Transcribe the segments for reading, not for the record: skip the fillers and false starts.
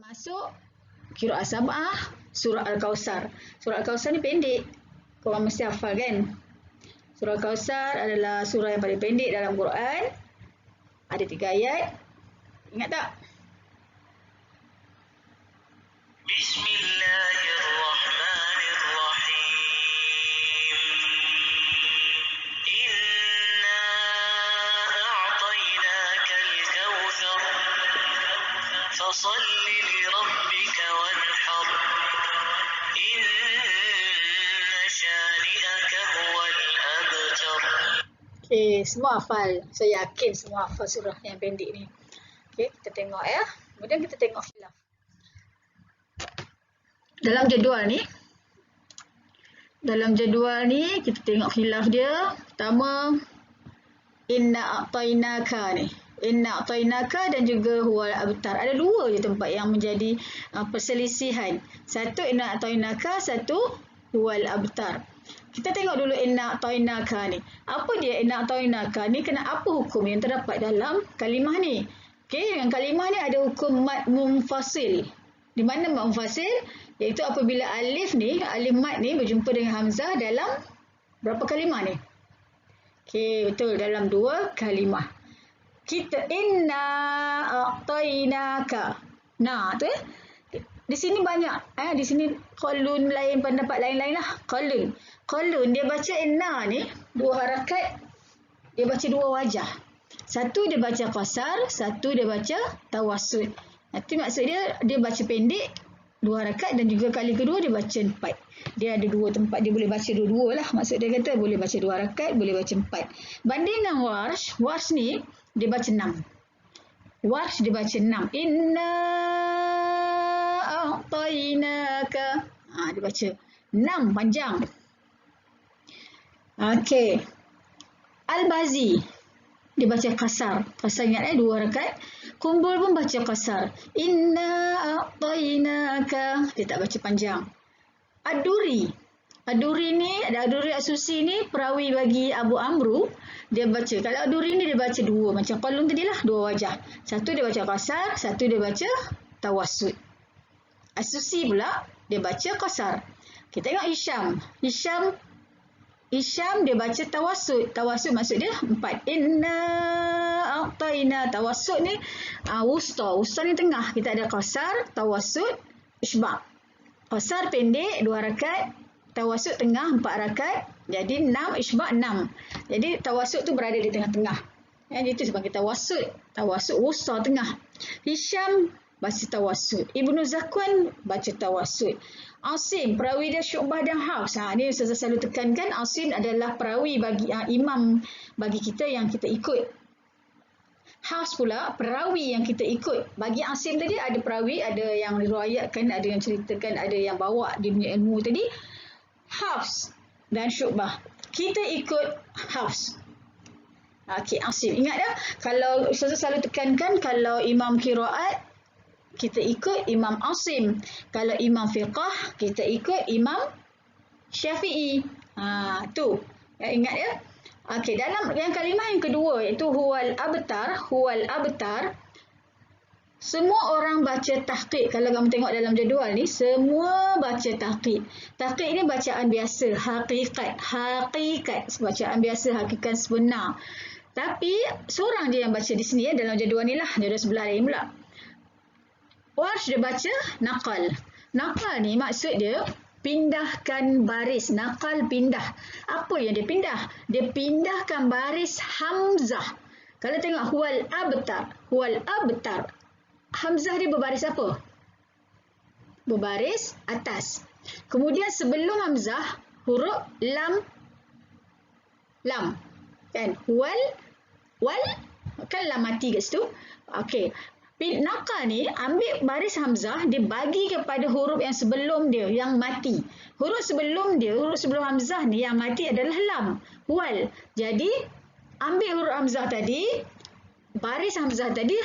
Masuk Qiraat Sab'ah, surah Al-Kausar. Surah Al-Kausar ni pendek. Korang mesti hafal kan? Surah Al-Kausar adalah surah yang paling pendek dalam Quran. Ada 3 ayat. Ingat tak? Bismillahirrahmanirrahim. Inna a'tainakal kautsar. Fasalli li rabbika wanhar. Inna shani'aka huwal abtar. Okey, semua hafal. Saya yakin semua hafal surah yang pendek ni. Okey, kita tengok ya. Kemudian kita tengok khilaf. Dalam jadual ni kita tengok khilaf dia. Pertama, inna a'tainaka ni. Inna a'tainaka dan juga huwal abtar. Ada 2 je tempat yang menjadi perselisihan. Satu inna a'tainaka, satu huwal abtar. Kita tengok dulu inna a'tainaka ni. Apa dia inna a'tainaka ni? Kena apa hukum yang terdapat dalam kalimah ni? Okey, yang kalimah ni ada hukum mad munfasil. Di mana mad munfasil? Iaitu apabila alif mat ni berjumpa dengan hamzah dalam berapa kalimah ni? Okey, betul, dalam 2 kalimah. Kita inna a'tainaka. Nah, tu di sini banyak. Di sini qalun lain, pendapat lain-lain lah. Qalun dia baca inna ni 2 harakat. Dia baca 2 wajah. Satu dia baca qasar, satu dia baca tawassut. Itu maksud dia baca pendek 2 harakat dan juga kali kedua dia baca 4. Dia ada 2 tempat dia boleh baca dua-dua lah. Maksud dia kata boleh baca 2 harakat, boleh baca 4. Banding dengan Warsh ni dia baca 6. Warsh dia baca 6. Inna a'tainaka. Dia baca 6 panjang. Okey. Al-Bazi dia baca qasar. Qasar ingat 2 harakat. Kumbul pun baca qasar. Inna a'tainaka. Dia tak baca panjang. Ad-Duri ni, Ad-Duri As-Susi ni perawi bagi Abu Amru. Dia baca, kalau Ad-Duri ni dia baca 2. Macam qalun tadilah 2 wajah. Satu dia baca qasar, satu dia baca tawassut. As-Susi pula dia baca qasar. Kita tengok Hisham dia baca tawassut. Tawassut maksud dia 4. Inna a'taina. Tawassut ni wusta. Wusta ni tengah. Kita ada qasar, tawassut, isbaq. Qasar pendek 2 harakat, tawassut tengah 4 harakat. Jadi 6, isbaq 6. Jadi tawassut tu berada di tengah-tengah. Itu sebagai tawassut. Tawassut wusta tengah. Hisham baca tawassut. Ibnu Zakwan baca tawassut. Asim, perawi dia Syu'bah dan Hafs. Ni saya selalu tekankan, Asim adalah perawi bagi imam bagi kita yang kita ikut. Hafs pula perawi yang kita ikut. Bagi Asim tadi ada perawi, ada yang riwayatkan, ada yang ceritakan, ada yang bawa dia punya ilmu tadi. Hafs dan Syu'bah. Kita ikut Hafs. Okey, Asim. Ingat dah, kalau saya selalu tekankan, kalau imam qiraat kita ikut Imam Asim. Kalau imam fiqah, kita ikut Imam Syafi'i. Tu. Ingat ya? Okey, dalam yang kalimah yang kedua iaitu huwal abtar. Semua orang baca tahqiq. Kalau kamu tengok dalam jadual ni, semua baca tahqiq. Tahqiq ni bacaan biasa, hakikat. Bacaan biasa, hakikat sebenar. Tapi seorang dia yang baca di sini dalam jadual ni lah, jadual sebelah lain pula. Warsh dia baca naqal. Naqal ni maksud dia pindahkan baris. Naqal pindah. Apa yang dia pindah? Dia pindahkan baris hamzah. Kalau tengok huwal abtar. Hamzah dia berbaris apa? Berbaris atas. Kemudian sebelum hamzah huruf lam. Kan? Wal. Kan lam mati kat situ. Okey. Naqal ni ambil baris hamzah, dia bagi kepada huruf yang sebelum dia, yang mati. Huruf sebelum hamzah ni yang mati adalah lam, wal. Jadi ambil huruf hamzah tadi, baris hamzah tadi,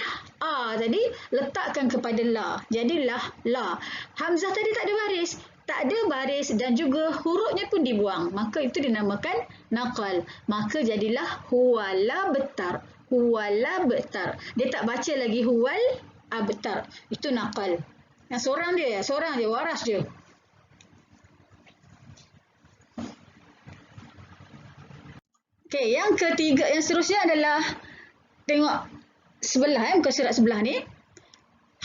tadi letakkan kepada la. Jadi la. Hamzah tadi tak ada baris dan juga hurufnya pun dibuang. Maka itu dinamakan naqal. Maka jadilah huwala betar. Dia tak baca lagi huwal abtar. Itu naqal. Yang seorang dia, waras dia. Okey, yang ketiga, yang seterusnya adalah tengok sebelah, muka surat sebelah ni.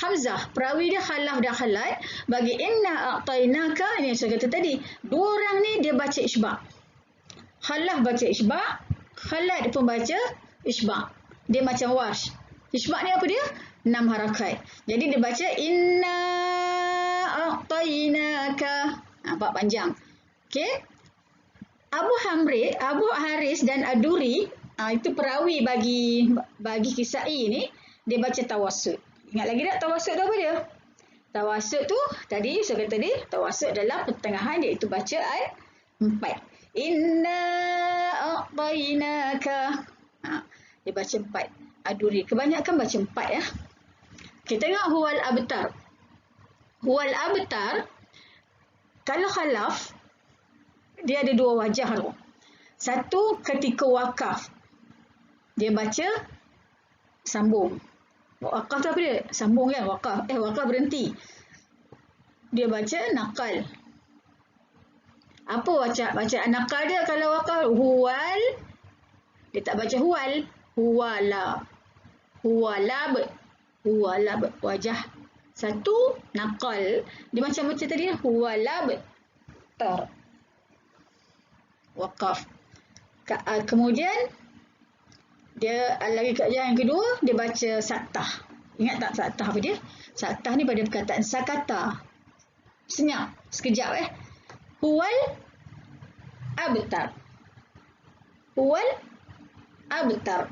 Hamzah, perawi dia khalaf dan khalat. Bagi inna a'tainaka, ini yang saya kata tadi. Dua orang ni dia baca isbaq. Khalaf baca isbaq, khalat pun baca isbaq. Dia macam warsh. Isbaq ni apa dia? 6 harakat. Jadi dia baca inna a'tainaka. Nampak panjang. Okey. Abu Haris dan Aduri, itu perawi bagi Kisai ni, dia baca tawassut. Ingat lagi tak tawassut tu apa dia? Tawassut tu tadi saya kata tadi, tawassut adalah pertengahan, iaitu baca ayat 4. Inna a'tainaka. Dia baca 4. Aduri kebanyakan baca 4 ya. Kita tengok huwal abtar. Huwal abtar kalau khalaf dia ada dua wajah tu. Satu ketika wakaf. Dia baca sambung. Wakaf tu apa dia? Sambung kan wakaf. Wakaf berhenti. Dia baca nakal. Apa bacaan nakal dia kalau wakaf? Huwal. Dia tak baca huwal. Huwala. Huwalab. Huwalab. Wajah. Satu nakal. Dia macam tadi huwalab. Tar. Wakaf. Kemudian dia lagi kajian yang kedua, dia baca saktah. Ingat tak saktah apa dia? Saktah ni pada perkataan sakata. Senyap, sekejap Huwal abtar. Huwal abtar.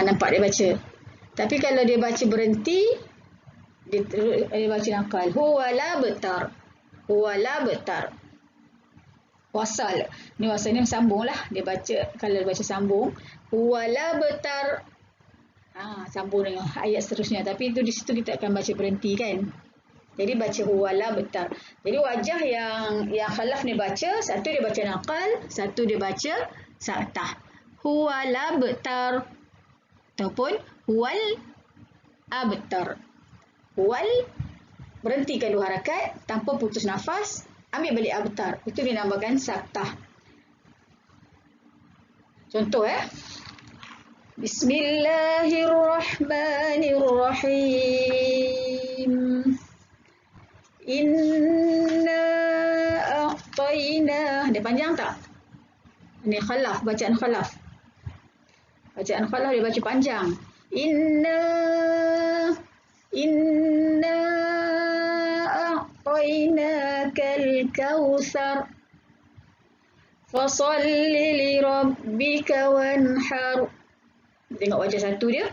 Nampak dia baca. Tapi kalau dia baca berhenti, dia baca nakal. Huwala abtar. Huwala abtar. Wasal. Ni wasal ni sambung lah. Dia baca, kalau dia baca sambung. Huwala betar. Sambung dengan ayat seterusnya. Tapi itu di situ kita akan baca berhenti kan. Jadi baca huwala betar. Jadi wajah yang khalaf ni baca. Satu dia baca nakal. Satu dia baca saktah. Huwala betar. Ataupun huwal abtar. Huwal. Berhentikan 2 harakat. Tanpa putus nafas. Ambil balik abtar. Itu dinamakan saktah. Contoh Bismillahirrahmanirrahim. Inna a'taina. Dia panjang tak? Ini khalaf, bacaan khalaf. Bacaan khalaf dia baca panjang. Inna a'tainakal kautsar. Fasalli li rabbika wanhar. Tengok wajah satu dia.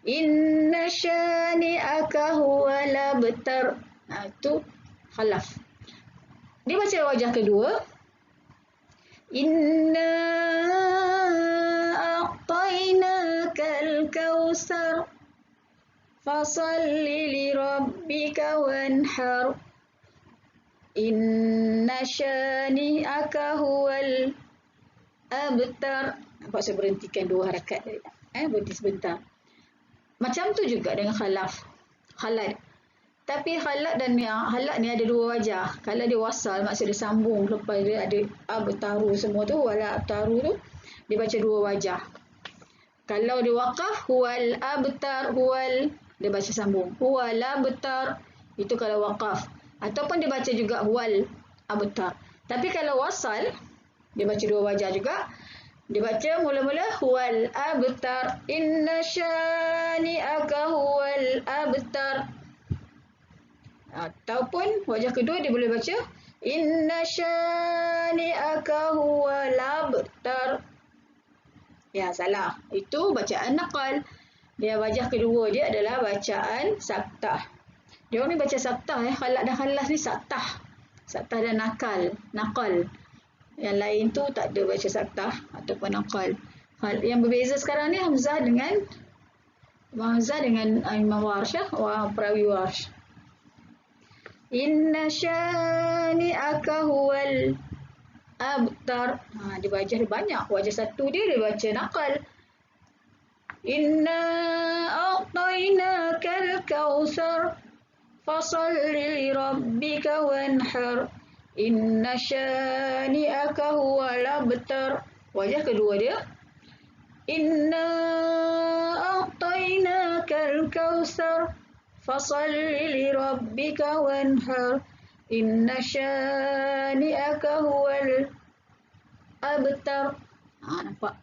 Inna syani'aka huwal abtar. Itu khalaf. Dia baca wajah kedua. Inna a'tainakal kautsar. Fasalli li rabbika wanhar. Inna syani'aka huwal abtar. Nampak saya berhentikan 2 harakat tadi. Berhenti sebentar. Macam tu juga dengan khalaf. Khalat. Tapi khalat dan halat ni ada 2 wajah. Kalau dia wasal, maksud dia sambung. Lepas dia ada abtaru semua tu. Wala abtaru tu. Dia baca 2 wajah. Kalau dia wakaf, huwal abtar, huwal. Dia baca sambung. Huwal abtar. Itu kalau wakaf. Ataupun dia baca juga huwal abtar. Tapi kalau wasal, dia baca 2 wajah juga. Dia baca mula-mula huwal abtar. Inna syani'aka huwal abtar. Ataupun wajah kedua dia boleh baca inna syani'aka huwal abtar. Ya, salah. Itu bacaan nakal. Dia wajah kedua dia adalah bacaan saktah. Dia orang ni baca saktah khalat dan khalas ni saktah. Saktah dan nakal. Yang lain tu tak ada baca saktah ataupun nakal. Yang berbeza sekarang ni Hamzah dengan Imam Warsh, perawi Warsh. Inna syani'aka huwal abtar. Dia wajah dia banyak. Wajah satu dia baca nakal. Inna a'tainakal kautsar fasalli li rabbika wanhar. Inna syani'aka huwal abtar. Wajah kedua dia. Inna a'tainakal kautsar fasalli li rabbika wanhar. Inna syani'aka huwal abtar. Nampak?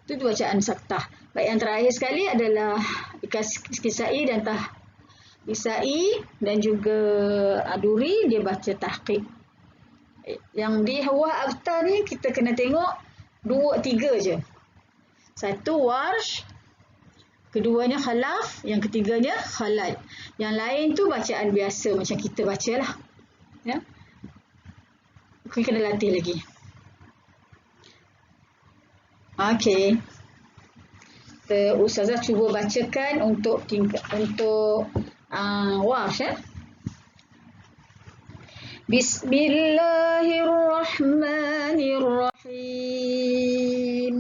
Itu bacaan saktah. Baik, yang terakhir sekali adalah Kisai dan Kisai dan juga Aduri, dia baca tahqiq. Yang di Huwa Abtar ni kita kena tengok 2-3 je. Satu Warsh, keduanya Khalaf, yang ketiganya Khalad. Yang lain tu bacaan biasa macam kita bacalah. Ya. Kita kena latih lagi. Okey. Ustazah cuba bacakan untuk Warsh ya. Bismillahirrahmanirrahim.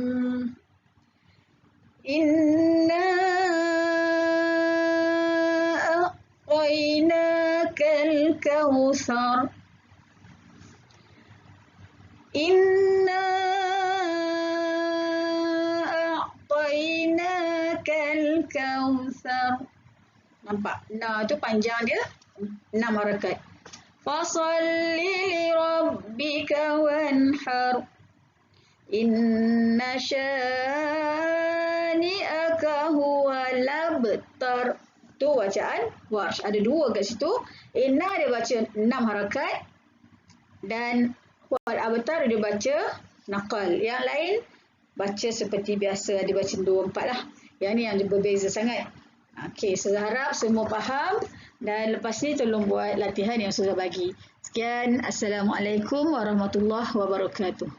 Inna a'tainakal kautsar. Inna a'tainakal kautsar. Nampak? Nah, tu panjang dia 6 harakat. Fasalli li rabbika wanhar. Inna syani'aka huwal abtar. Tu bacaan Warsh. Ada 2 kat situ. Inna dia baca 6 harakat dan huwal abtar dia baca naqal. Yang lain baca seperti biasa, dia baca 2-4 lah. Yang ni yang berbeza sangat. Okey, saya harap semua faham dan lepas ni tolong buat latihan yang sudah bagi. Sekian, Assalamualaikum warahmatullahi wabarakatuh.